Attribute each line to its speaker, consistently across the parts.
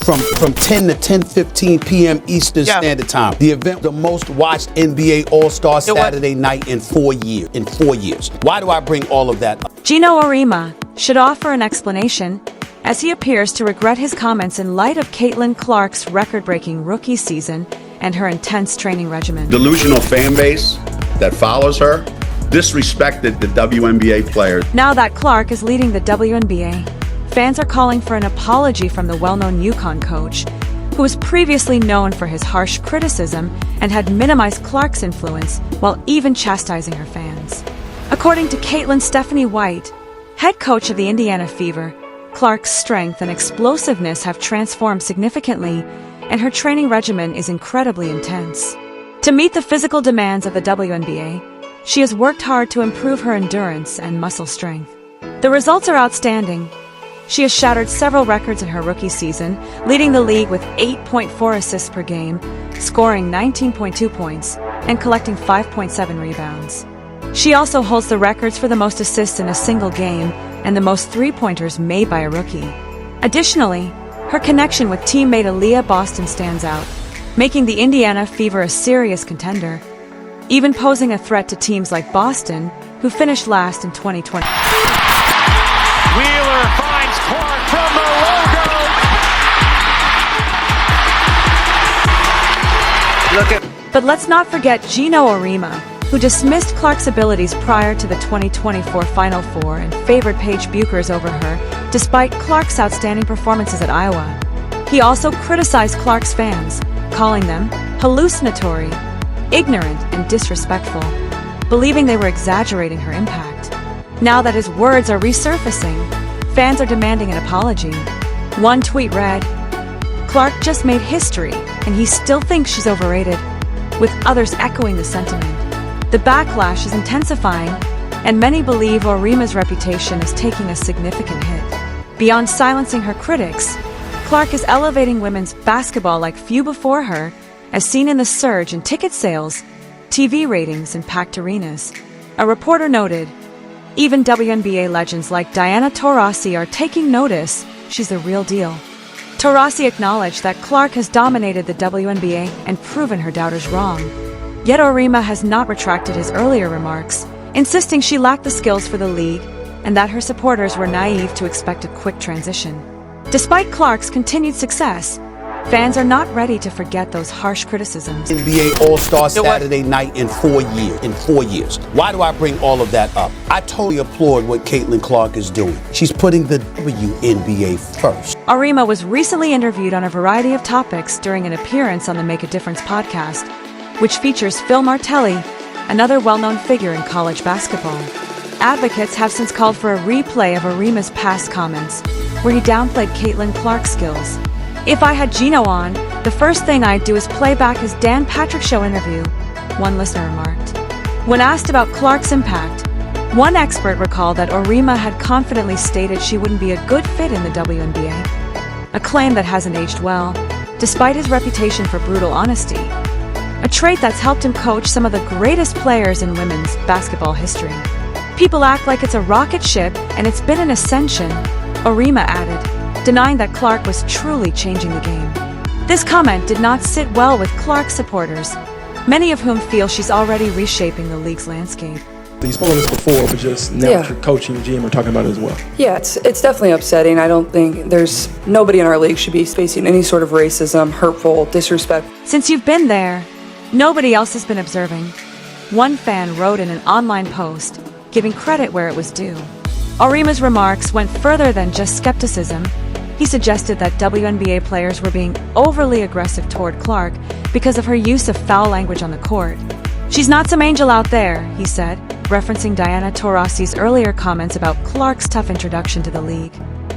Speaker 1: from 10 to 10:15 p.m. Eastern Standard Time. The event, the most watched NBA All-Star Saturday night in 4 years. Why do I bring all of that up?
Speaker 2: Geno Auriemma should offer an explanation, as he appears to regret his comments in light of Caitlin Clark's record-breaking rookie season and her intense training regimen.
Speaker 3: Delusional fan base that follows her disrespected the WNBA players.
Speaker 2: Now that Clark is leading the WNBA, fans are calling for an apology from the well-known UConn coach, who was previously known for his harsh criticism and had minimized Clark's influence while even chastising her fans. According to Caitlin Stephanie White, head coach of the Indiana Fever, Clark's strength and explosiveness have transformed significantly, and her training regimen is incredibly intense. To meet the physical demands of the WNBA, she has worked hard to improve her endurance and muscle strength. The results are outstanding. She has shattered several records in her rookie season, leading the league with 8.4 assists per game, scoring 19.2 points, and collecting 5.7 rebounds. She also holds the records for the most assists in a single game and the most three-pointers made by a rookie. Additionally, her connection with teammate Aaliyah Boston stands out, making the Indiana Fever a serious contender, even posing a threat to teams like Boston, who finished last in 2020.
Speaker 4: Wheeler finds Clark from the logo.
Speaker 2: But let's not forget Geno Auriemma, who dismissed Clark's abilities prior to the 2024 Final Four and favored Paige Bueckers over her, despite Clark's outstanding performances at Iowa. He also criticized Clark's fans, calling them hallucinatory, ignorant, and disrespectful, believing they were exaggerating her impact. Now that his words are resurfacing, fans are demanding an apology. One tweet read, "Clark just made history, and he still thinks she's overrated," with others echoing the sentiment. The backlash is intensifying, and many believe Auriemma's reputation is taking a significant hit. Beyond silencing her critics, Clark is elevating women's basketball like few before her, as seen in the surge in ticket sales, TV ratings, and packed arenas. A reporter noted, "Even WNBA legends like Diana Taurasi are taking notice. She's the real deal." Taurasi acknowledged that Clark has dominated the WNBA and proven her doubters wrong. Yet Auriemma has not retracted his earlier remarks, insisting she lacked the skills for the league and that her supporters were naive to expect a quick transition. Despite Clark's continued success, fans are not ready to forget those harsh criticisms.
Speaker 1: NBA All-Star Saturday night in 4 years. Why do I bring all of that up? I totally applaud what Caitlin Clark is doing. She's putting the WNBA first.
Speaker 2: Auriemma was recently interviewed on a variety of topics during an appearance on the Make a Difference podcast, which features Phil Martelli, another well-known figure in college basketball. Advocates have since called for a replay of Auriemma's past comments, where he downplayed Caitlin Clark's skills. "If I had Geno on, the first thing I'd do is play back his Dan Patrick Show interview," one listener remarked. When asked about Clark's impact, one expert recalled that Auriemma had confidently stated she wouldn't be a good fit in the WNBA, a claim that hasn't aged well, despite his reputation for brutal honesty, a trait that's helped him coach some of the greatest players in women's basketball history. "People act like it's a rocket ship and it's been an ascension," Auriemma added, denying that Clark was truly changing the game. This comment did not sit well with Clark's supporters, many of whom feel she's already reshaping the league's landscape.
Speaker 5: He's spoken this before, but just now that you're coaching your GM, we're talking about it as well.
Speaker 6: Yeah, it's definitely upsetting. I don't think nobody in our league should be facing any sort of racism, hurtful, disrespect.
Speaker 2: "Since you've been there, nobody else has been observing," one fan wrote in an online post, giving credit where it was due. Auriemma's remarks went further than just skepticism. He suggested that WNBA players were being overly aggressive toward Clark because of her use of foul language on the court. "She's not some angel out there," he said, referencing Diana Taurasi's earlier comments about Clark's tough introduction to the league.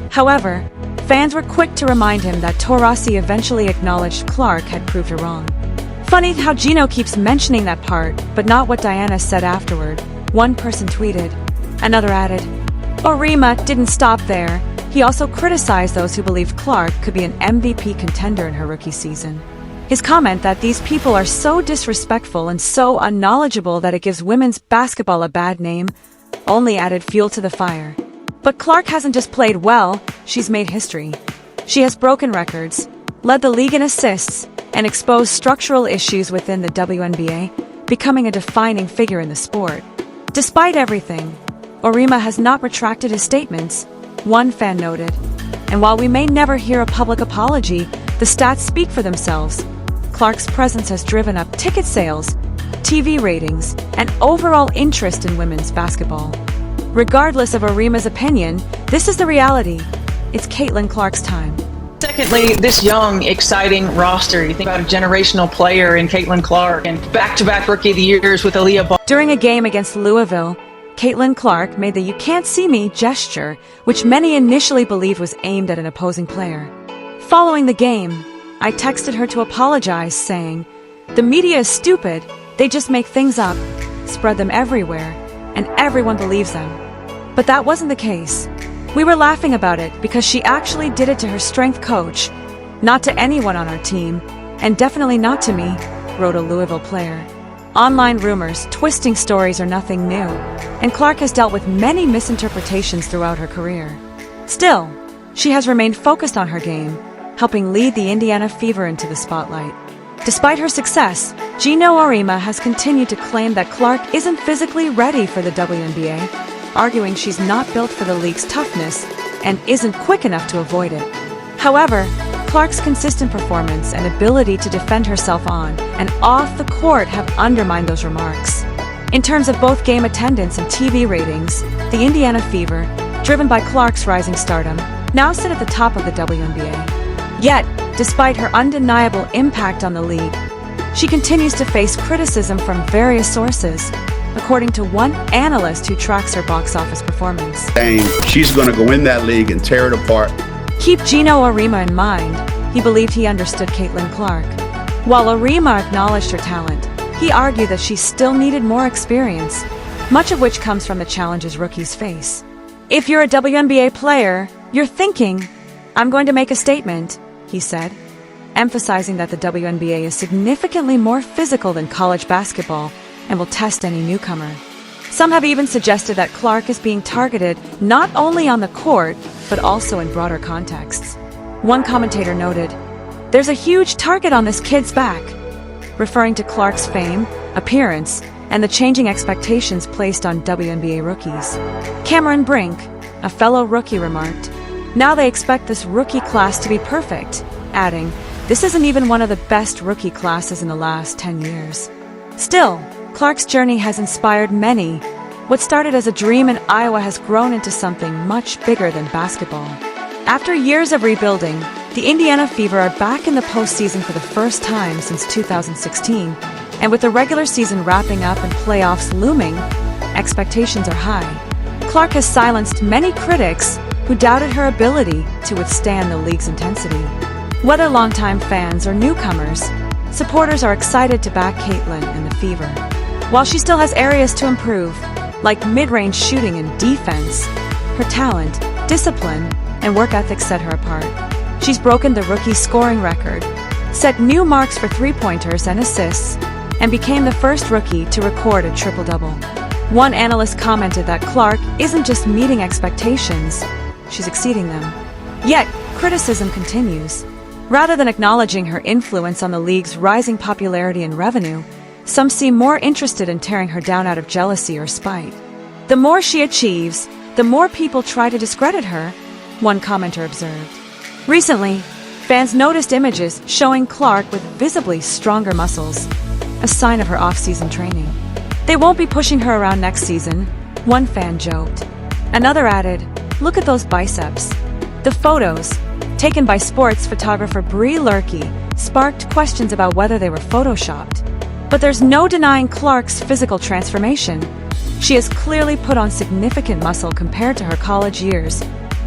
Speaker 2: However, fans were quick to remind him that Taurasi eventually acknowledged Clark had proved her wrong. "Funny how Geno keeps mentioning that part, but not what Diana said afterward," one person tweeted. Another added, "Auriemma didn't stop there. He also criticized those who believed Clark could be an MVP contender in her rookie season." His comment that these people are so disrespectful and so unknowledgeable that it gives women's basketball a bad name only added fuel to the fire. But Clark hasn't just played well, she's made history. She has broken records, led the league in assists, and exposed structural issues within the WNBA, becoming a defining figure in the sport. Despite everything, Auriemma has not retracted his statements, one fan noted. And while we may never hear a public apology, the stats speak for themselves. Clark's presence has driven up ticket sales, TV ratings, and overall interest in women's basketball. Regardless of Auriemma's opinion, this is the reality. It's Caitlin Clark's time.
Speaker 7: Secondly, this young, exciting roster. You think about a generational player in Caitlin Clark and back-to-back Rookie of the Years with Aaliyah Ball.
Speaker 2: During a game against Louisville, Caitlin Clark made the "you can't see me" gesture, which many initially believed was aimed at an opposing player. Following the game, I texted her to apologize, saying, "The media is stupid, they just make things up, spread them everywhere, and everyone believes them." But that wasn't the case. We were laughing about it because she actually did it to her strength coach, not to anyone on our team, and definitely not to me, wrote a Louisville player. Online rumors, twisting stories are nothing new, and Clark has dealt with many misinterpretations throughout her career. Still, she has remained focused on her game, helping lead the Indiana Fever into the spotlight. Despite her success, Geno Auriemma has continued to claim that Clark isn't physically ready for the WNBA, arguing she's not built for the league's toughness and isn't quick enough to avoid it. However, Clark's consistent performance and ability to defend herself on and off the court have undermined those remarks. In terms of both game attendance and TV ratings, the Indiana Fever, driven by Clark's rising stardom, now sit at the top of the WNBA. Yet, despite her undeniable impact on the league, she continues to face criticism from various sources, according to one analyst who tracks her box office performance.
Speaker 3: Saying she's going to go in that league and tear it apart.
Speaker 2: Keep Geno Auriemma in mind. He believed he understood Caitlin Clark. While Auriemma acknowledged her talent, he argued that she still needed more experience, much of which comes from the challenges rookies face. "If you're a WNBA player, you're thinking, 'I'm going to make a statement,'" he said, emphasizing that the WNBA is significantly more physical than college basketball and will test any newcomer. Some have even suggested that Clark is being targeted not only on the court, but also in broader contexts. One commentator noted, "There's a huge target on this kid's back," referring to Clark's fame, appearance, and the changing expectations placed on WNBA rookies. Cameron Brink, a fellow rookie, remarked, "Now they expect this rookie class to be perfect," adding, "This isn't even one of the best rookie classes in the last 10 years. Still, Clark's journey has inspired many. What started as a dream in Iowa has grown into something much bigger than basketball. After years of rebuilding, the Indiana Fever are back in the postseason for the first time since 2016, and with the regular season wrapping up and playoffs looming, expectations are high. Clark has silenced many critics who doubted her ability to withstand the league's intensity. Whether longtime fans or newcomers, supporters are excited to back Caitlin and the Fever. While she still has areas to improve, like mid-range shooting and defense, her talent, discipline, and work ethic set her apart. She's broken the rookie scoring record, set new marks for three-pointers and assists, and became the first rookie to record a triple-double. One analyst commented that Clark isn't just meeting expectations, she's exceeding them. Yet, criticism continues. Rather than acknowledging her influence on the league's rising popularity and revenue, some seem more interested in tearing her down out of jealousy or spite. "The more she achieves, the more people try to discredit her," one commenter observed. Recently, fans noticed images showing Clark with visibly stronger muscles, a sign of her off-season training. "They won't be pushing her around next season," one fan joked. Another added, "Look at those biceps." The photos, taken by sports photographer Brie Lurkey, sparked questions about whether they were photoshopped. But there's no denying Clark's physical transformation. She has clearly put on significant muscle compared to her college years,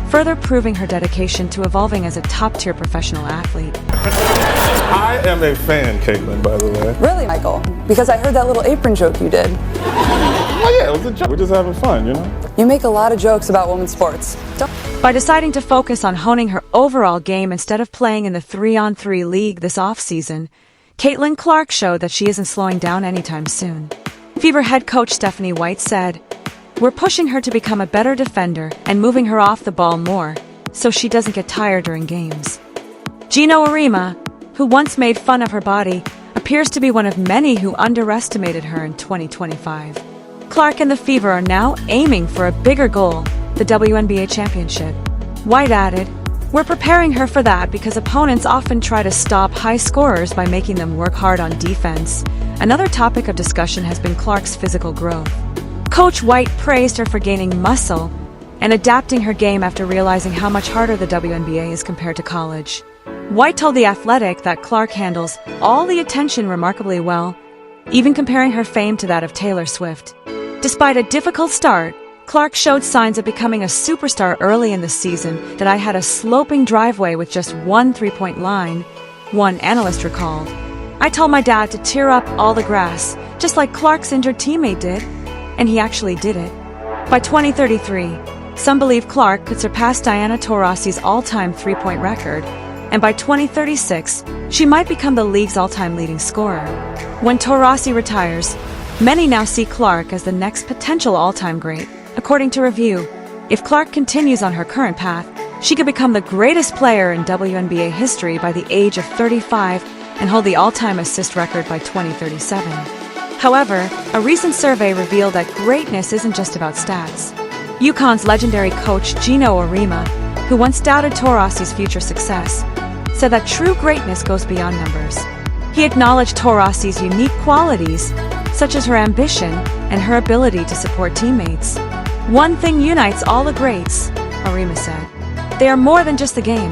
Speaker 2: further proving her dedication to evolving as a top-tier professional athlete.
Speaker 8: I am a fan, Caitlin, by the way.
Speaker 6: Really, Michael? Because I heard that little apron joke you did.
Speaker 8: Oh yeah, it was a joke. We're just having fun, you know?
Speaker 6: You make a lot of jokes about women's sports.
Speaker 2: By deciding to focus on honing her overall game instead of playing in the 3-on-3 league this offseason, Caitlin Clark showed that she isn't slowing down anytime soon. Fever head coach Stephanie White said, "We're pushing her to become a better defender and moving her off the ball more, so she doesn't get tired during games." Geno Auriemma, who once made fun of her body, appears to be one of many who underestimated her in 2025. Clark and the Fever are now aiming for a bigger goal, the WNBA championship. White added, "We're preparing her for that because opponents often try to stop high scorers by making them work hard on defense." Another topic of discussion has been Clark's physical growth. Coach White praised her for gaining muscle and adapting her game after realizing how much harder the WNBA is compared to college. White told The Athletic that Clark handles all the attention remarkably well, even comparing her fame to that of Taylor Swift. Despite a difficult start, Clark showed signs of becoming a superstar early in the season. "That I had a sloping driveway with just one three-point line," one analyst recalled. "I told my dad to tear up all the grass, just like Clark's injured teammate did, and he actually did it." By 2033, some believe Clark could surpass Diana Taurasi's all-time three-point record, and by 2036, she might become the league's all-time leading scorer. When Taurasi retires, many now see Clark as the next potential all-time great. According to Review, if Clark continues on her current path, she could become the greatest player in WNBA history by the age of 35 and hold the all-time assist record by 2037. However, a recent survey revealed that greatness isn't just about stats. UConn's legendary coach Geno Auriemma, who once doubted Taurasi's future success, said that true greatness goes beyond numbers. He acknowledged Taurasi's unique qualities, such as her ambition and her ability to support teammates. "One thing unites all the greats," Auriemma said. "They are more than just the game.